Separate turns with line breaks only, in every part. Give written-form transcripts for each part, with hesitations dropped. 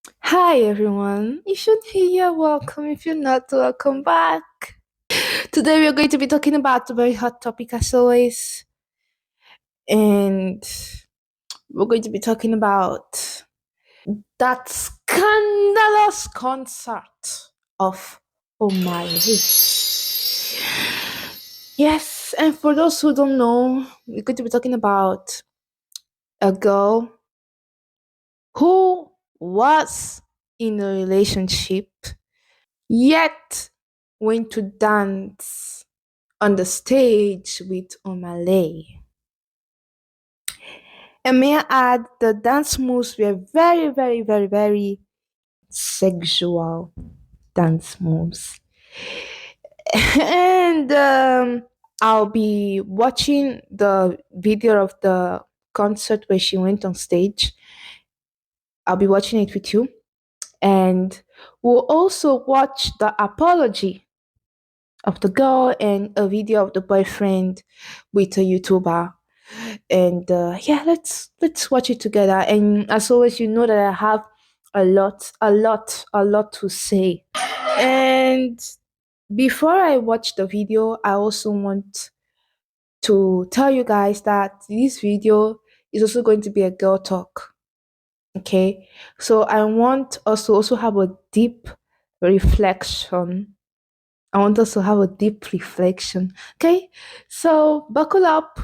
Hi everyone. If you're new here, welcome. If you're not, welcome back. Today we are going to be talking about a very hot topic as always, and we're going to be talking about that scandalous concert of Omah Lay. Yes, and for those who don't know, we're going to be talking about a girl who was in a relationship yet went to dance on the stage with Omah Lay. And may I add, the dance moves were very, very, very, very sexual dance moves. And I'll be watching the video of the concert where she went on stage. I'll be watching it with you. And we'll also watch the apology of the girl and a video of the boyfriend with a YouTuber. And yeah, let's watch it together. And as always, you know that I have a lot to say. And before I watch the video, I also want to tell you guys that this video is also going to be a girl talk. Okay, so I want us to also have a deep reflection. I want us to have a deep reflection. Okay, so buckle up,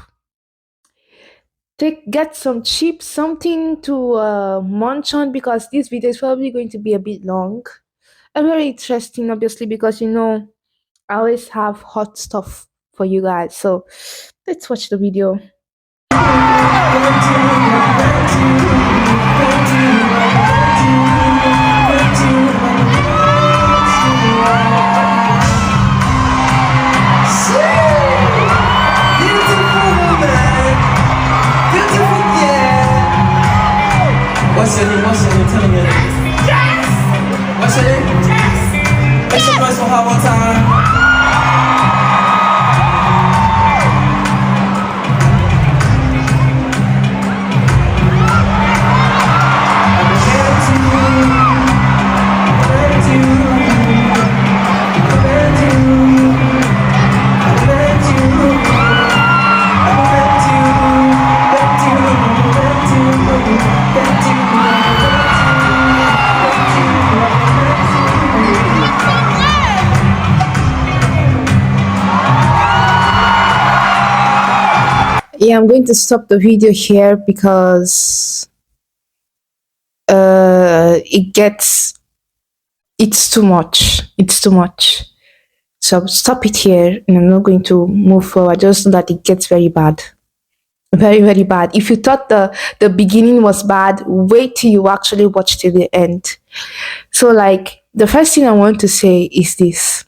get some cheap something to munch on, because this video is probably going to be a bit long and very interesting, obviously, because I always have hot stuff for you guys. So let's watch the video.
What's your name? What's your name? Tell me your name. What's your name? Make some noise for her one time.
Yeah, I'm going to stop the video here because it's too much. It's too much. So I'll stop it here and I'm not going to move forward. Just so that it gets very bad. Very, very bad. If you thought the beginning was bad, wait till you actually watch till the end. So like the first thing I want to say is this.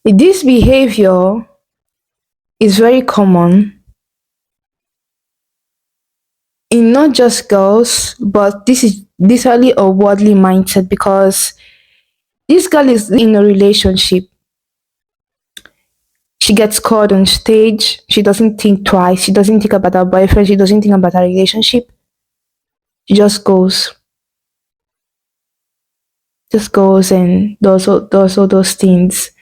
This behavior is very common in not just girls, but this is literally a worldly mindset, because this girl is in a relationship. She gets called on stage. She doesn't think twice. She doesn't think about her boyfriend. She doesn't think about her relationship. She just goes. Just goes and does all those things.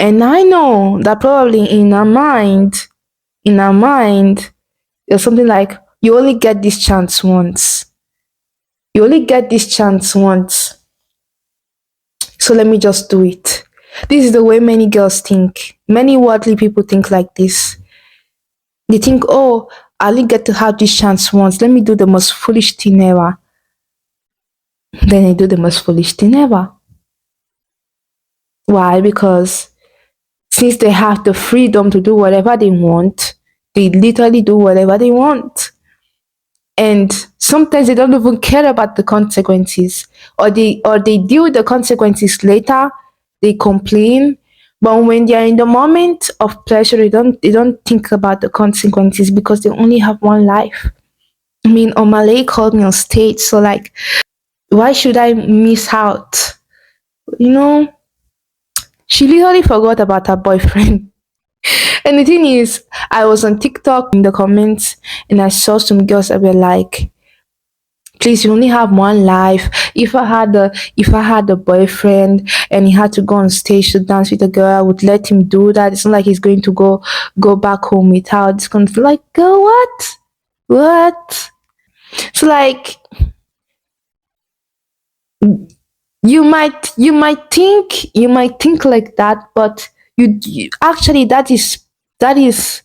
And I know that probably in her mind, there's something like, you only get this chance once. You only get this chance once. So let me just do it. This is the way many girls think. Many worldly people think like this. They think, oh, I only get to have this chance once. Let me do the most foolish thing ever. Then they do the most foolish thing ever. Why? Because since they have the freedom to do whatever they want, they literally do whatever they want. And sometimes they don't even care about the consequences, or they deal with the consequences later. They complain, but when they are in the moment of pleasure, they don't think about the consequences, because they only have one life. I mean, Omah Lay called me on stage, so like, why should I miss out? You know, she literally forgot about her boyfriend. And the thing is, I was on TikTok in the comments and I saw some girls that were like, Please, you only have one life. If I had a boyfriend and he had to go on stage to dance with a girl, I would let him do that. It's not like he's going to go back home without. It's going to be like, girl, what? What? So like you might think like that, but you actually that is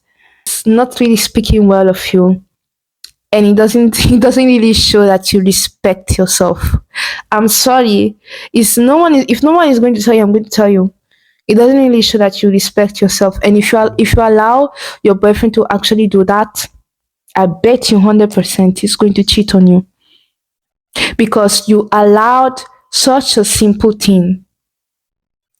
not really speaking well of you, and it doesn't really show that you respect yourself. I'm sorry. If no one is going to tell you, I'm going to tell you. It doesn't really show that you respect yourself. And if you allow your boyfriend to actually do that, I bet you 100% he's going to cheat on you, because you allow such a simple thing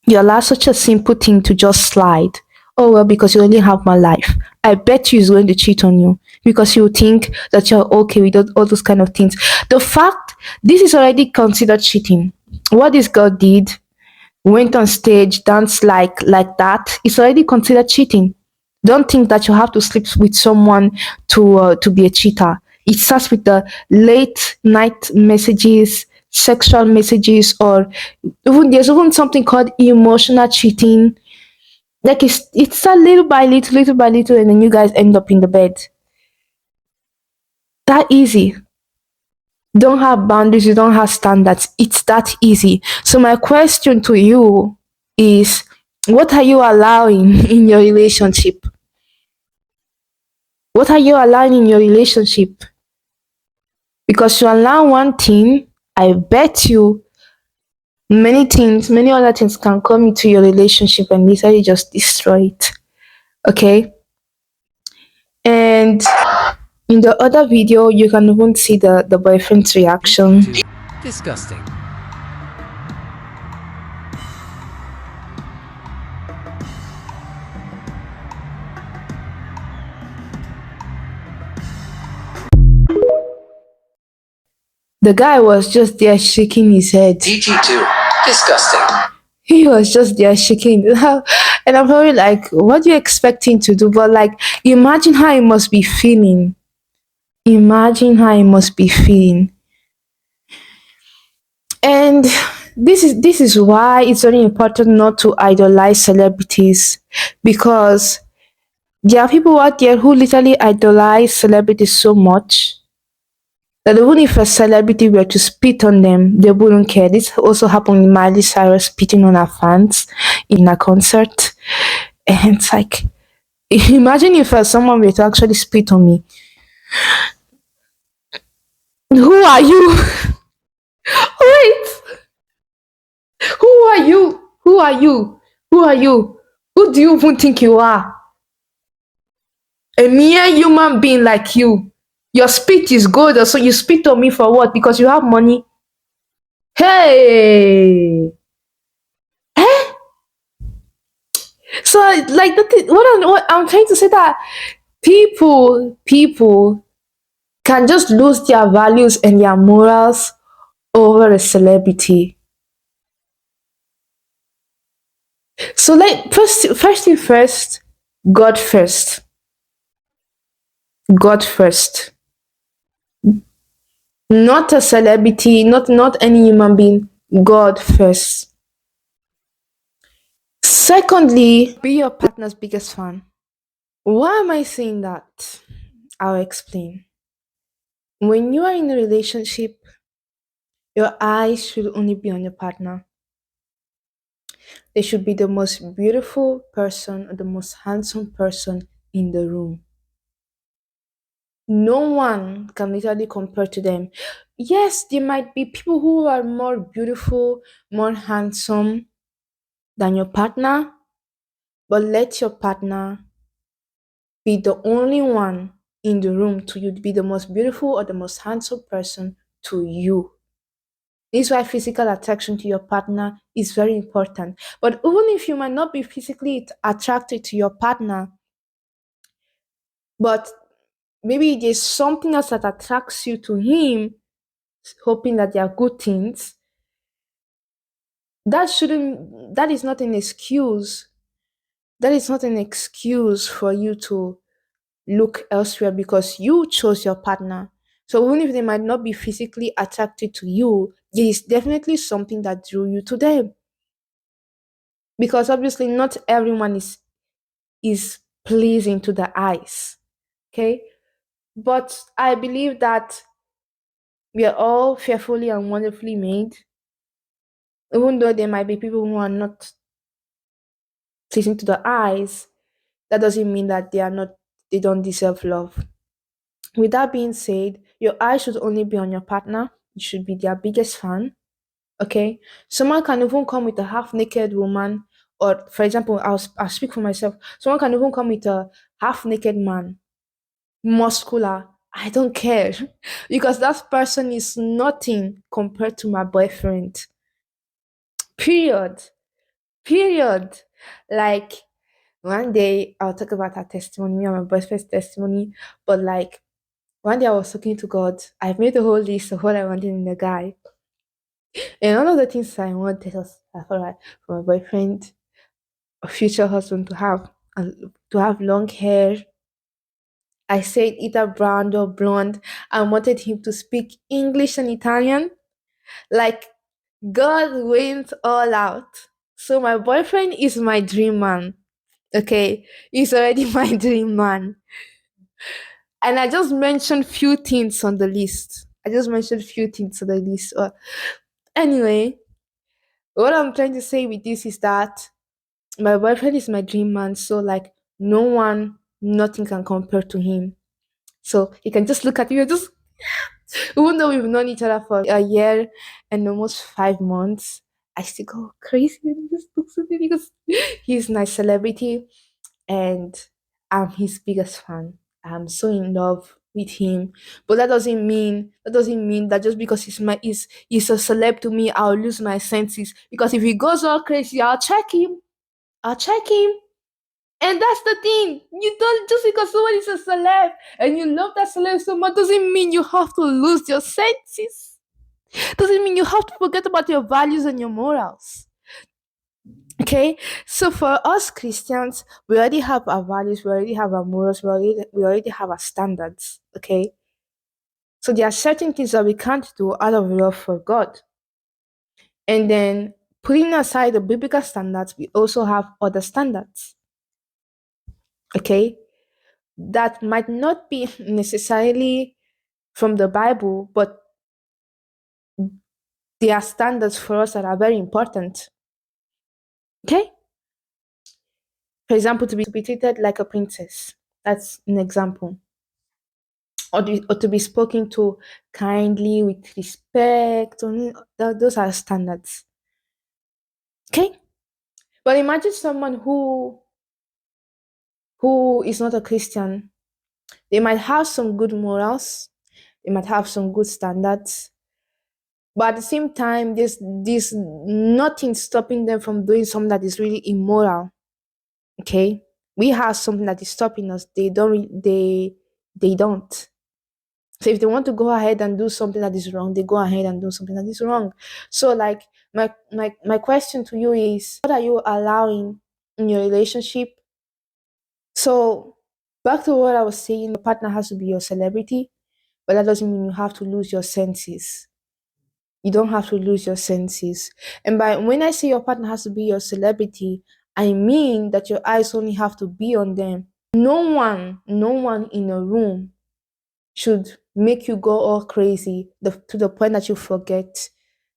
to just slide. Oh well, because you only have one life. I bet you he's going to cheat on you because you think that you're okay with all those kind of things. The fact this is already considered cheating. What this girl did, went on stage, danced like that, it's already considered cheating. Don't think that you have to sleep with someone to be a cheater. It starts with the late night messages, sexual messages, or there's even something called emotional cheating. Like it's a little by little, and then you guys end up in the bed. That easy. Don't have boundaries, you don't have standards. It's that easy. So my question to you is, what are you allowing in your relationship? What are you allowing in your relationship? Because you allow one thing, I bet you many other things can come into your relationship and literally just destroy it. Okay? And in the other video, you can even see the boyfriend's reaction.
Disgusting.
The guy was just there shaking his head.
DT2. Disgusting.
He was just there shaking. And I'm probably like, what do you expect him to do? But like, imagine how he must be feeling. Imagine how he must be feeling. And this is why it's very important not to idolize celebrities, because there are people out there who literally idolize celebrities so much that even if a celebrity were to spit on them, they wouldn't care. This also happened with Miley Cyrus spitting on her fans in a concert. And it's like, imagine if someone were to actually spit on me. Who are you? Wait, who are you? Who are you? Who are you? Who do you even think you are? A mere human being like you. Your spit is good, so you spit on me for what? Because you have money? Hey! Eh? So like what I'm trying to say, that people can just lose their values and their morals over a celebrity. So like first thing first, God first. God first. Not a celebrity, not any human being. God first. Secondly, be your partner's biggest fan. Why am I saying that? I'll explain. When you are in a relationship, your eyes should only be on your partner. They should be the most beautiful person or the most handsome person in the room. No one can literally compare to them. Yes, there might be people who are more beautiful, more handsome than your partner, but let your partner be the only one in the room to you, be the most beautiful or the most handsome person to you. This is why physical attraction to your partner is very important. But even if you might not be physically attracted to your partner, but maybe there's something else that attracts you to him, hoping that they are good things, that is not an excuse. That is not an excuse for you to look elsewhere because you chose your partner. So even if they might not be physically attracted to you, there is definitely something that drew you to them. Because obviously not everyone is pleasing to the eyes. Okay? But I believe that we are all fearfully and wonderfully made. Even though there might be people who are not pleasing to the eyes, that doesn't mean that they don't deserve love. With that being said, your eyes should only be on your partner. You should be their biggest fan. Okay? Someone can even come with a half naked woman, or for example, I'll speak for myself. Someone can even come with a half naked man, muscular. I don't care because that person is nothing compared to my boyfriend. Period. Period. Like one day I'll talk about her testimony, me and my boyfriend's testimony, but like one day I was talking to God. I've made a whole list of what I wanted in a guy. And one of the things I wanted was I thought like for my boyfriend, a future husband to have long hair. I said either brown or blonde. I wanted him to speak English and Italian. Like God went all out. So my boyfriend is my dream man. Okay, he's already my dream man. And I just mentioned few things on the list. I just mentioned few things on the list. Anyway, what I'm trying to say with this is that my boyfriend is my dream man. So like nothing can compare to him. So you can just look at me and just even though we've known each other for a year and almost 5 months, I still go crazy and just look at him because he's my celebrity and I'm his biggest fan. I'm so in love with him. But that doesn't mean that just because he's a celeb to me, I'll lose my senses. Because if he goes all crazy, I'll check him. I'll check him. And that's the thing. You don't just because someone is a celeb and you love that celeb so much doesn't mean you have to lose your senses. Doesn't mean you have to forget about your values and your morals. Okay, so for us Christians, we already have our values, we already have our morals, we already have our standards. Okay, so there are certain things that we can't do out of love for God. And then putting aside the biblical standards, we also have other standards. Okay, that might not be necessarily from the Bible, but there are standards for us that are very important. Okay, for example, to be treated like a princess. That's an example. Or to be spoken to kindly with respect. Those are standards. Okay, but imagine someone who is not a Christian. They might have some good morals, they might have some good standards, but at the same time, there's nothing stopping them from doing something that is really immoral. Okay, we have something that is stopping us. They don't. So if they want to go ahead and do something that is wrong, they go ahead and do something that is wrong. So like my question to you is, what are you allowing in your relationship? So back to what I was saying, your partner has to be your celebrity, but that doesn't mean you have to lose your senses. You don't have to lose your senses. And by when I say your partner has to be your celebrity, I mean that your eyes only have to be on them. No one in a room should make you go all crazy to the point that you forget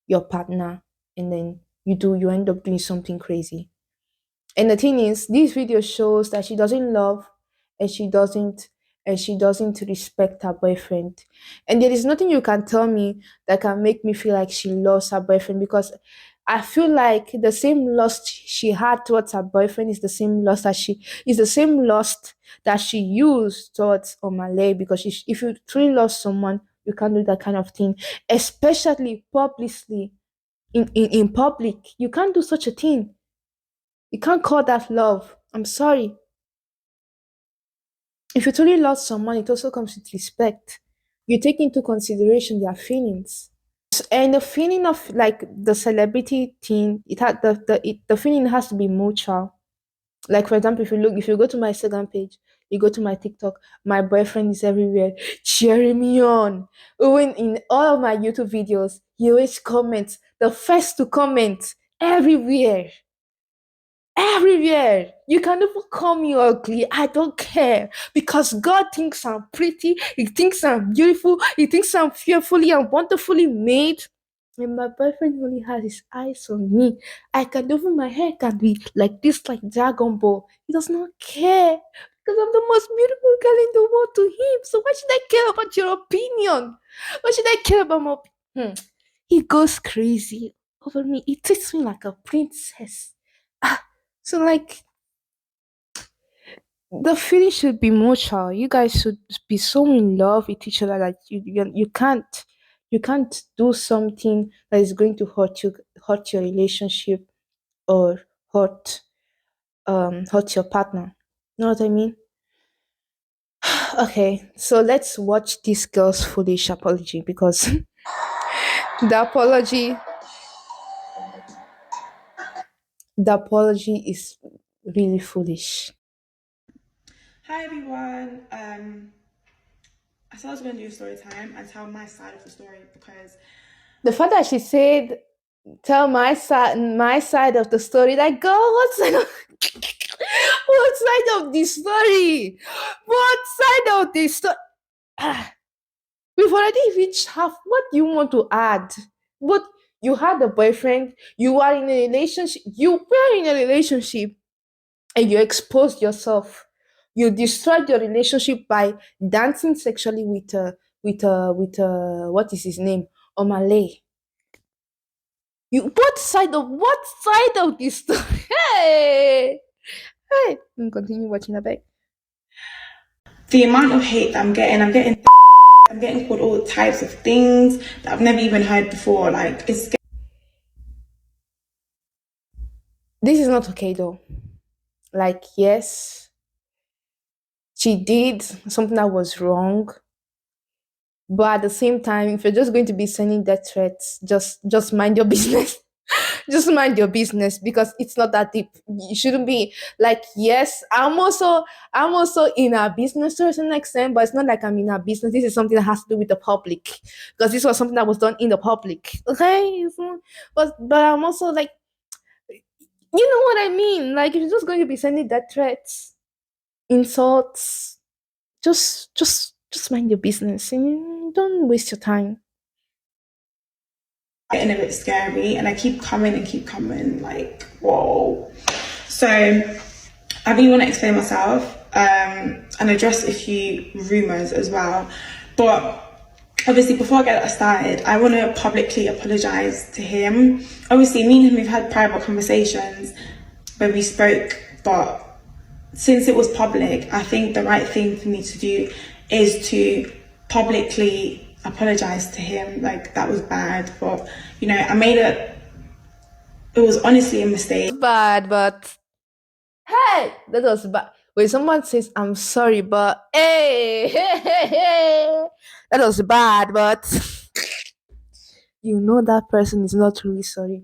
your partner and then you end up doing something crazy. And the thing is, this video shows that she doesn't love and she doesn't respect her boyfriend. And there is nothing you can tell me that can make me feel like she loves her boyfriend, because I feel like the same lust she had towards her boyfriend is the same lust that she used towards Omah Lay, because if you truly love someone, you can't do that kind of thing, especially publicly in public. You can't do such a thing. You can't call that love. I'm sorry. If you truly love someone, it also comes with respect. You take into consideration their feelings. And the feeling of like the celebrity thing, the feeling has to be mutual. Like for example, if you go to my Instagram page, You go to my TikTok, my boyfriend is everywhere cheering me on. Even in all of my YouTube videos, he always comments, the first to comment everywhere. Everywhere. You can even call me ugly. I don't care. Because God thinks I'm pretty. He thinks I'm beautiful. He thinks I'm fearfully and wonderfully made. And my boyfriend only has his eyes on me. I can even my hair can be like this, like Dragon Ball. He does not care. Because I'm the most beautiful girl in the world to him. So why should I care about your opinion? Why should I care about my He goes crazy over me. He treats me like a princess. Ah, so like the feeling should be mutual. You guys should be so in love with each other that you can't do something that is going to hurt your relationship or hurt your partner. Know what I mean? Okay, so let's watch this girl's foolish apology because the apology the apology is really foolish.
Hi everyone. I said I was going to do a story time and tell my side of the story because
The fact that she said tell my side of the story, like girl, what side of what side of the story? What side of the story? We've already reached half. What do you want to add? But you had a boyfriend, you are in a relationship, you were in a relationship, and you exposed yourself. You destroyed your relationship by dancing sexually with what is his name? Omah Lay. You what side of this story? Hey, hey. Continue watching the back.
the amount of hate that I'm getting called all types of things that I've never even heard before. Like it's
This is not okay though. Like, yes, she did something that was wrong, but at the same time, if you're just going to be sending death threats, just mind your business. Just mind your business because it's not that deep. You shouldn't be like, yes, I'm also in our business to a certain extent, but it's not like I'm in our business. This is something that has to do with the public because this was something that was done in the public. Okay, but I'm also like, you know what I mean? Like, if you're just going to be sending death threats, insults, just mind your business and don't waste your time.
getting a bit scary and I keep coming and keep coming. Like, whoa. So I really want to explain myself and address a few rumours as well. But obviously, before I get that started, I want to publicly apologise to him. Obviously, me and him, we've had private conversations where we spoke, but since it was public, I think the right thing for me to do is to publicly apologise to him. Like, that was bad, but, you know, it was honestly a mistake.
Bad, but hey, that was bad. When someone says, I'm sorry, but hey, that was bad, but you know that person is not really sorry.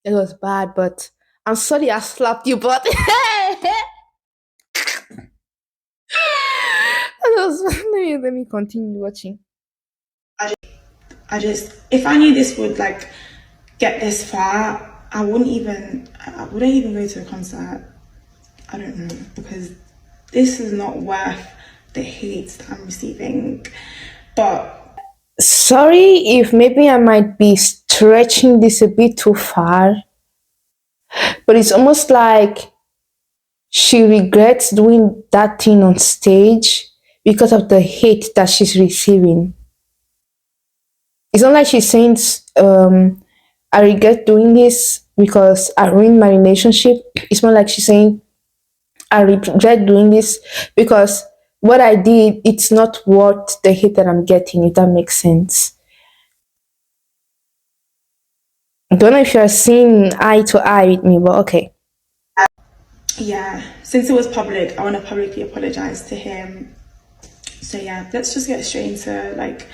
It was bad, but I'm sorry I slapped you, but that was let me continue watching.
If I knew this would like get this far, I wouldn't even go to a concert. I don't know, because this is not worth the hate that I'm receiving. But
Sorry if maybe I might be stretching this a bit too far, but it's almost like she regrets doing that thing on stage because of the hate that she's receiving. It's not like she's saying, I regret doing this because I ruined my relationship. It's more like she's saying, I regret doing this because what I did, it's not worth the hate that I'm getting, if that makes sense. I don't know if you're seeing eye to eye with me, but okay.
yeah, since it was public, I want to publicly apologize to him. So yeah, let's just get straight into like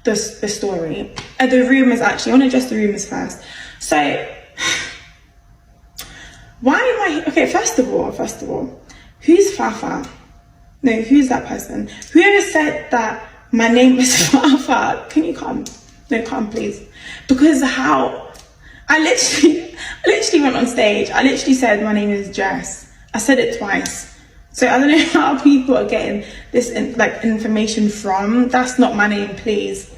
the story. The rumors, actually, I want to address the rumors first. So why am I okay? First of all, who's Fafa? No, who's that person? Whoever said that my name is Alpha, can you come? No, come please. Because how? I literally went on stage. I literally said my name is Jess. I said it twice. So I don't know how people are getting this information from. That's not my name, please.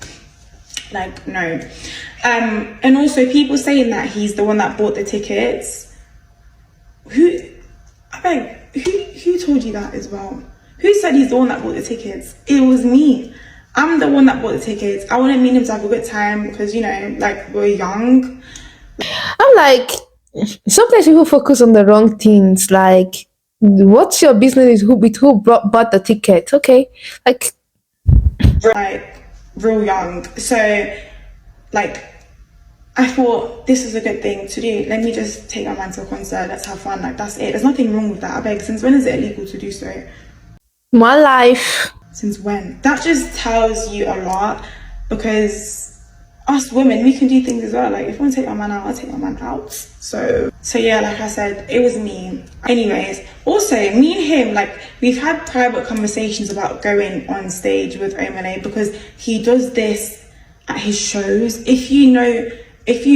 Like, no. And also people saying that he's the one that bought the tickets. Who told you that as well? Who said he's the one that bought the tickets? It was me. I'm the one that bought the tickets. I wanted him to have a good time because, you know, like, we're young.
I'm like, sometimes people focus on the wrong things. Like, what's your business with who bought the ticket? Okay, like
real young. So, like, I thought this is a good thing to do. Let me just take my man to a concert. Let's have fun. Like, that's it. There's nothing wrong with that. I beg. Since when is it illegal to do so?
my life.
Since when? That just tells you a lot, because us women, we can do things as well. Like, if I want to take my man out, I'll take my man out. So yeah, like I said, it was me. Anyways, also, me and him, like, we've had private conversations about going on stage with Omah Lay, because he does this at his shows. If you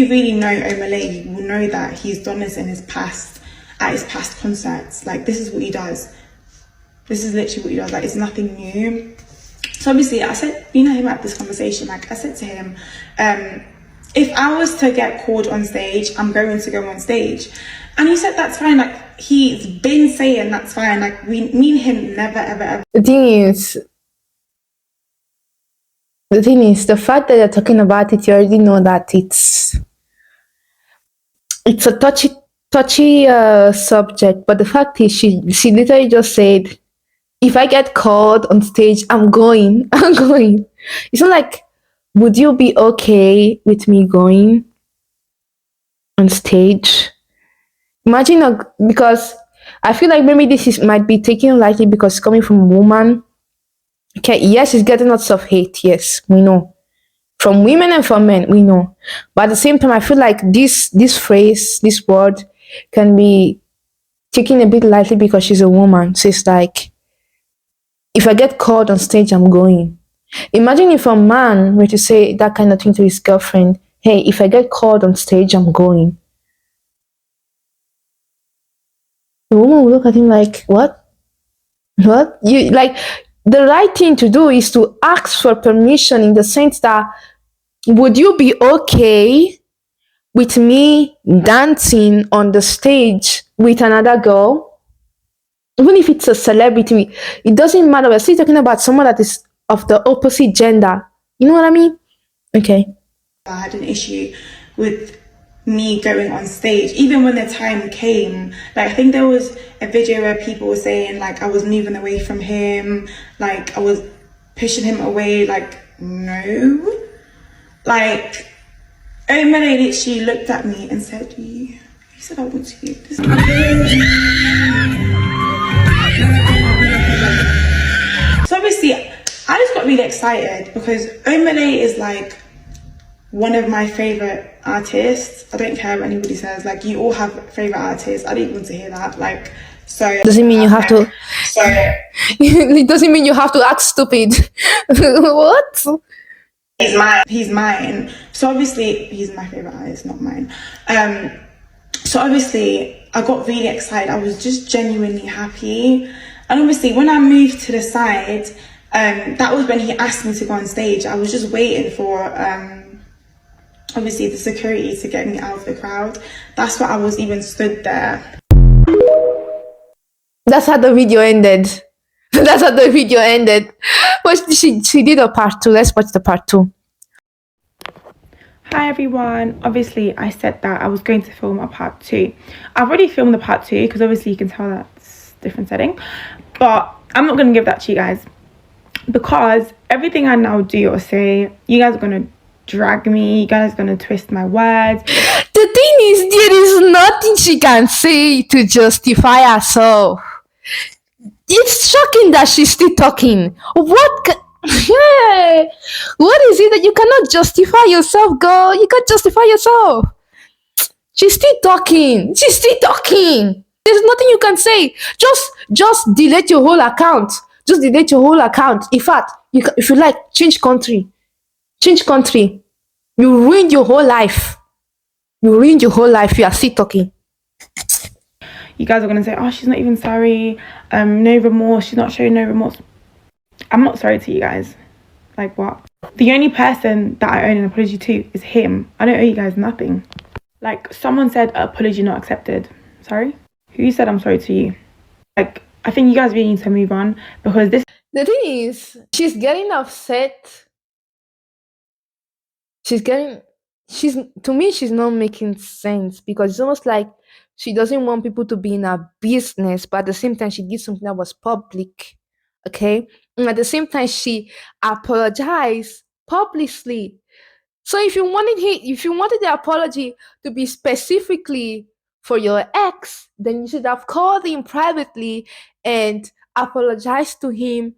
really know Omah Lay, you will know that he's done this at his past concerts. Like, this is what he does. This is literally what he does. Like, it's nothing new. So obviously, I said, you know, him at this conversation, like, I said to him, if I was to get called on stage, I'm going to go on stage. And he said, that's fine. Like, he's been saying that's fine. Like, me and him never, ever, ever.
The thing is, the fact that you're talking about it, you already know that it's a touchy subject. But the fact is, she literally just said, if I get called on stage, I'm going. I'm going. It's not like, would you be okay with me going on stage? Imagine, because I feel like maybe might be taken lightly because it's coming from a woman. Okay, yes, it's getting lots of hate. Yes, we know. From women and from men, we know. But at the same time, I feel like this phrase, this word, can be taken a bit lightly because she's a woman. So it's like, if I get called on stage, I'm going. Imagine if a man were to say that kind of thing to his girlfriend. Hey, if I get called on stage, I'm going. The woman will look at him like, what? What? You like, the right thing to do is to ask for permission, in the sense that, would you be okay with me dancing on the stage with another girl? Even if it's a celebrity, it doesn't matter. We're still talking about someone that is of the opposite gender. You know what I mean? Okay.
I had an issue with me going on stage, even when the time came. Like, I think there was a video where people were saying, like, I was moving away from him, like, I was pushing him away. Like, no. Like, Omah Lay literally looked at me and said, you said I want to. So obviously, I just got really excited, because Omah Lay is like one of my favorite artists. I don't care what anybody says. Like, you all have favorite artists. I didn't want to hear that. Like, so
doesn't mean you have to. It doesn't mean you have to act stupid. What?
He's mine. So obviously, he's my favorite artist, not mine. So obviously, I got really excited. I was just genuinely happy. And obviously, when I moved to the side, that was when he asked me to go on stage. I was just waiting for, obviously, the security to get me out of the crowd. That's why I was even stood there.
That's how the video ended. That's how the video ended. But she did a part 2. Let's watch the part 2.
Hi everyone. Obviously, I said that I was going to film a part 2. I've already filmed the part 2, because obviously you can tell that's a different setting. But I'm not going to give that to you guys, because everything I now do or say, you guys are going to drag me. You guys are going to twist my words.
The thing is, there is nothing she can say to justify herself. It's shocking that she's still talking. Yeah. What is it that you cannot justify yourself, girl? You can't justify yourself. She's still talking. There's nothing you can say. Just delete your whole account. Just delete your whole account. In fact, if you like, change country. Change country. You ruined your whole life. You ruined your whole life. You are still talking.
You guys are gonna say, oh, she's not even sorry, no remorse, she's not showing no remorse. I'm not sorry to you guys. Like, what? The only person that I owe an apology to is him. I don't owe you guys nothing. Like, someone said apology not accepted. Sorry? Who said I'm sorry to you? Like, I think you guys really need to move on, because this...
The thing is, she's getting upset. She's to me, she's not making sense, because it's almost like she doesn't want people to be in her business, but at the same time, she did something that was public. Okay? And at the same time, she apologized publicly. So if you wanted the apology to be specifically for your ex, then you should have called him privately and apologized to him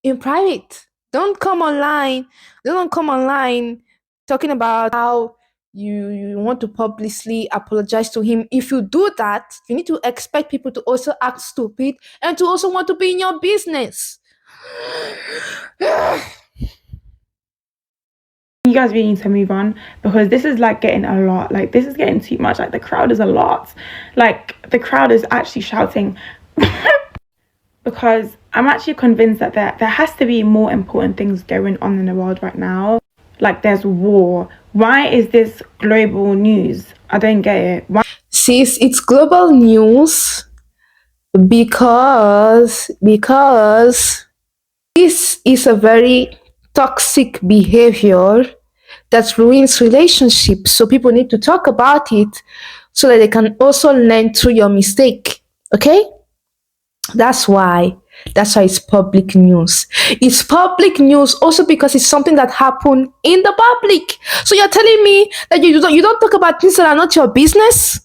in private. Don't come online. Don't come online talking about how you want to publicly apologize to him. If you do that, you need to expect people to also act stupid and to also want to be in your business.
You guys really need to move on, because this is like getting a lot. Like, this is getting too much. Like, the crowd is a lot. Like, the crowd is actually shouting. Because I'm actually convinced that there has to be more important things going on in the world right now. Like, there's war. Why is this global news? I don't get it. Why?
Sis, it's global news because this is a very toxic behavior that ruins relationships. So people need to talk about it so that they can also learn through your mistake. Okay? That's why it's public news. It's public news also because it's something that happened in the public. So you're telling me that you don't talk about things that are not your business?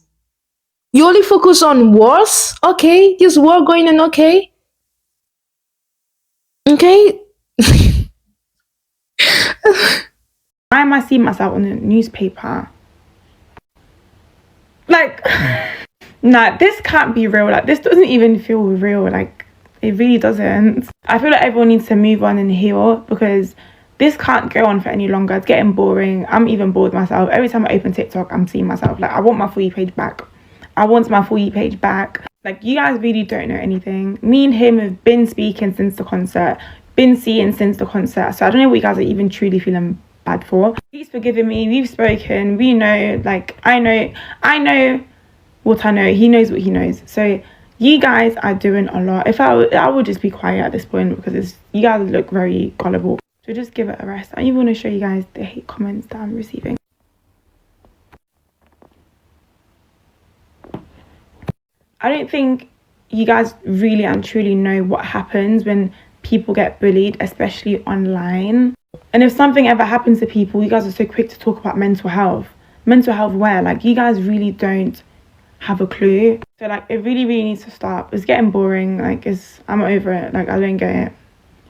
You only focus on wars? Okay, this war going on, okay? Okay?
Why am I seeing myself on the newspaper? Like, nah, this can't be real. Like, this doesn't even feel real. Like, it really doesn't. I feel like everyone needs to move on and heal, because this can't go on for any longer. It's getting boring. I'm even bored myself. Every time I open TikTok, I'm seeing myself. Like, I want my For You page back. I want my For You page back. Like, you guys really don't know anything. Me and him have been speaking since the concert, been seeing since the concert. So I don't know what you guys are even truly feeling bad for. He's forgiven me. We've spoken. We know. Like, I know what I know. He knows what he knows. So you guys are doing a lot. If I would just be quiet at this point, because you guys look very gullible. So just give it a rest. I even want to show you guys the hate comments that I'm receiving. I don't think you guys really and truly know what happens when people get bullied, especially online. And if something ever happens to people, you guys are so quick to talk about mental health. Mental health where? Like, you guys really don't have a clue. So, like, it really, really needs to stop. It's getting boring. Like, I'm over it. Like, I don't get it.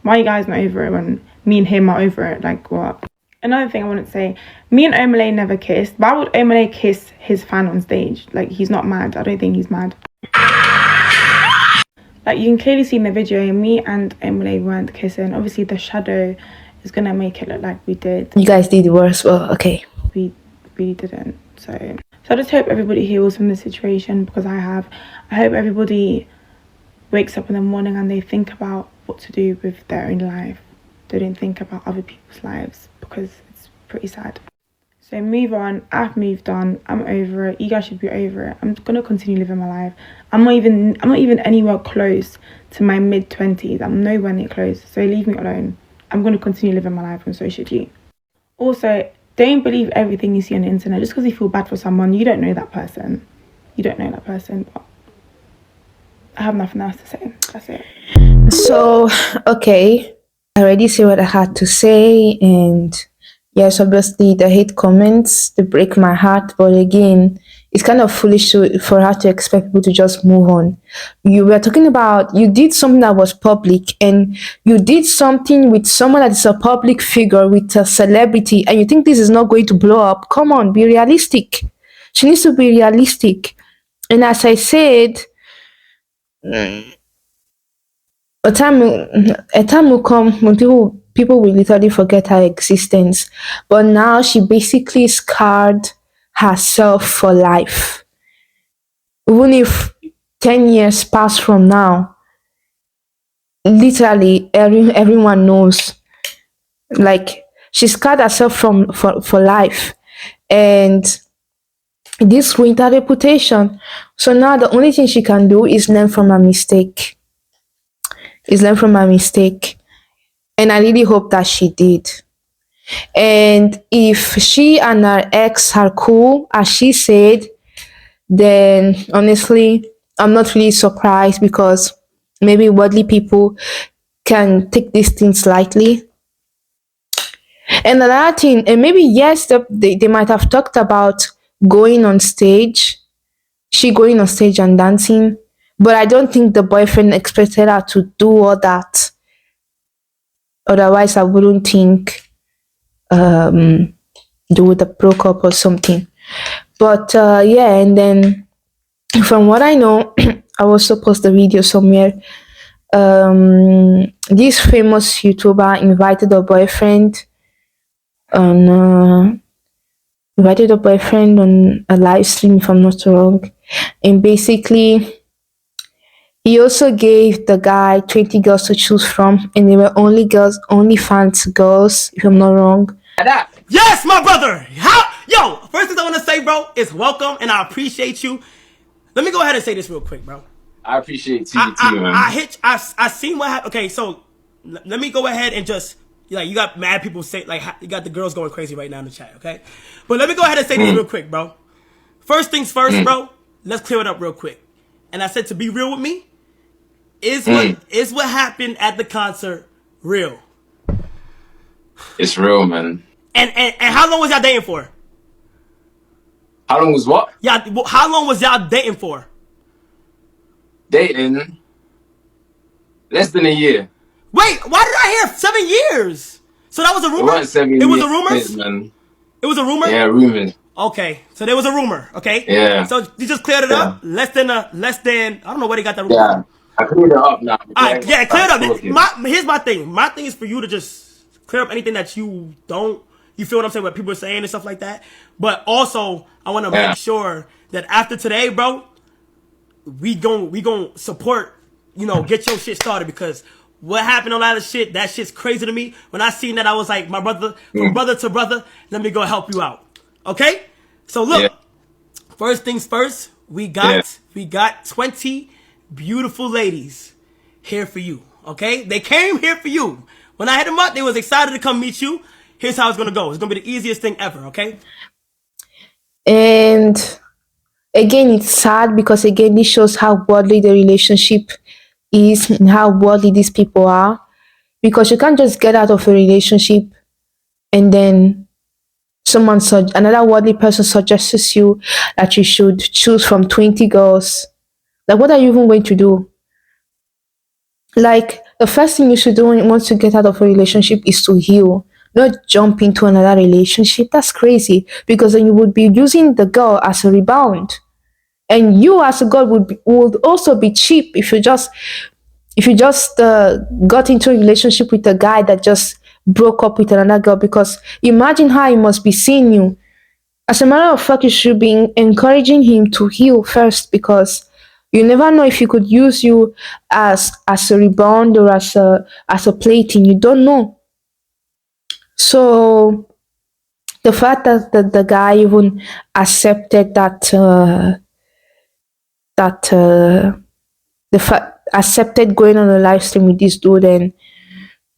Why are you guys not over it when me and him are over it? Like, what? Another thing I want to say, me and Omah Lay never kissed. Why would Omah Lay kiss his fan on stage? Like, he's not mad. I don't think he's mad. Like, you can clearly see in the video, me and Omah Lay weren't kissing. Obviously, the shadow is going to make it look like we did.
You guys did worse. Well, okay.
We really didn't. So I just hope everybody heals from this situation, because I hope everybody wakes up in the morning and they think about what to do with their own life. They don't think about other people's lives, because it's pretty sad. So move on. I've moved on. I'm over it. You guys should be over it. I'm gonna continue living my life. I'm not even anywhere close to my mid-20s. I'm nowhere near close. So leave me alone. I'm gonna continue living my life, and so should you. Also, don't believe everything you see on the internet. Just because you feel bad for someone, you don't know that person. You don't know that person. But I have nothing else to say. That's it.
So, okay. I already said what I had to say, and yes, obviously the hate comments, they break my heart, but again, it's kind of foolish for her to expect people to just move on. You were talking about, you did something that was public, and you did something with someone that is a public figure, with a celebrity, and you think this is not going to blow up. Come on, be realistic. She needs to be realistic. And as I said, a time will come when people will literally forget her existence. But now she basically scarred herself for life. Even if 10 years pass from now, literally everyone knows. Like she scarred herself for life, and this ruined her reputation. So now the only thing she can do is learn from her mistake. And I really hope that she did. And if she and her ex are cool, as she said, then honestly, I'm not really surprised because maybe worldly people can take these things lightly. And another thing, and maybe yes, they might have talked about going on stage, she going on stage and dancing, but I don't think the boyfriend expected her to do all that. Otherwise, I wouldn't think they would have broke up or something. But yeah, and then from what I know, I also post the video somewhere. This famous YouTuber on invited a boyfriend on a live stream, if I'm not wrong, and basically he also gave the guy 20 girls to choose from, and they were only fans girls, if I'm not wrong.
Yes, my brother. Yo, first thing I want to say, bro, is welcome, and I appreciate you. Let me go ahead and say this real quick, bro.
I appreciate you too, man.
I seen what happened. Okay, so let me go ahead and just you got mad people say you got the girls going crazy right now in the chat, okay? But let me go ahead and say this real quick, bro. First things first, bro. Let's clear it up real quick. And I said to be real with me, is what happened at the concert real?
It's real, man.
And how long was y'all dating for?
How long was what?
Yeah, how long was y'all dating for?
Dating less than a year.
Wait, why did I hear 7 years? So that was a rumor?
It wasn't 7
years. It was
a
rumor,
man.
It was a rumor?
Yeah, rumors.
Okay, so there was a rumor, okay?
Yeah.
So you just cleared it up? Less than, I don't know where they got that rumor
Yeah.
from.
I cleared it up now.
Alright, yeah, clear it up. Here's my thing. My thing is for you to just clear up anything that you feel what I'm saying, what people are saying and stuff like that. But also, I want to make sure that after today, bro, we gon' support, get your shit started, because what happened on that shit, that shit's crazy to me. When I seen that, I was like, my brother, from brother to brother, let me go help you out. Okay? So look, first things first, we got 20 beautiful ladies here for you. Okay? They came here for you. When I hit them up, they was excited to come meet you. Here's how it's gonna go. It's gonna be the easiest thing ever, okay?
And again, it's sad because again, this shows how worldly the relationship is and how worldly these people are. Because you can't just get out of a relationship and then another worldly person suggests you that you should choose from 20 girls. Like, what are you even going to do? Like, the first thing you should do once you get out of a relationship is to heal, not jump into another relationship. That's crazy, because then you would be using the girl as a rebound, and you as a girl would also be cheap if you just got into a relationship with a guy that just broke up with another girl. Because imagine how he must be seeing you. As a matter of fact, you should be encouraging him to heal first, because you never know if he could use you as a rebound or as a plaything. You don't know. So the fact that the guy even accepted accepted going on a live stream with this dude and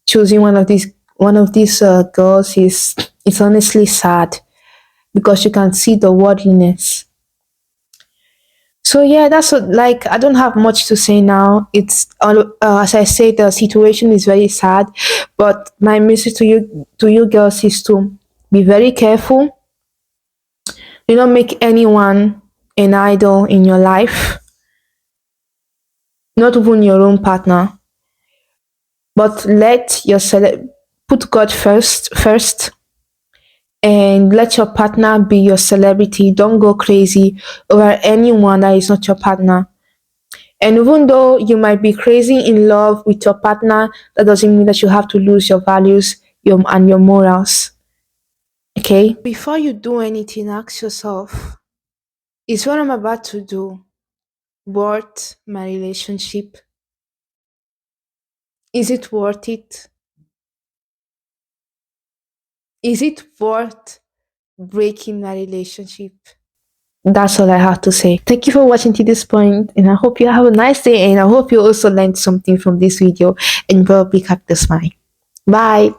choosing one of these girls is honestly sad, because you can see the worldliness. So yeah, that's like, I don't have much to say now. It's as I say, the situation is very sad, but my message to you girls is to be very careful. Do not make anyone an idol in your life, not even your own partner. But put God first, and let your partner be your celebrity. Don't go crazy over anyone that is not your partner. And even though you might be crazy in love with your partner, that doesn't mean that you have to lose your values and your morals. Okay? Before you do anything, ask yourself, is what I'm about to do worth my relationship? Is it worth it? Is it worth breaking my relationship? That's all I have to say. Thank you for watching to this point, and I hope you have a nice day, and I hope you also learned something from this video and probably kept a smile. Bye.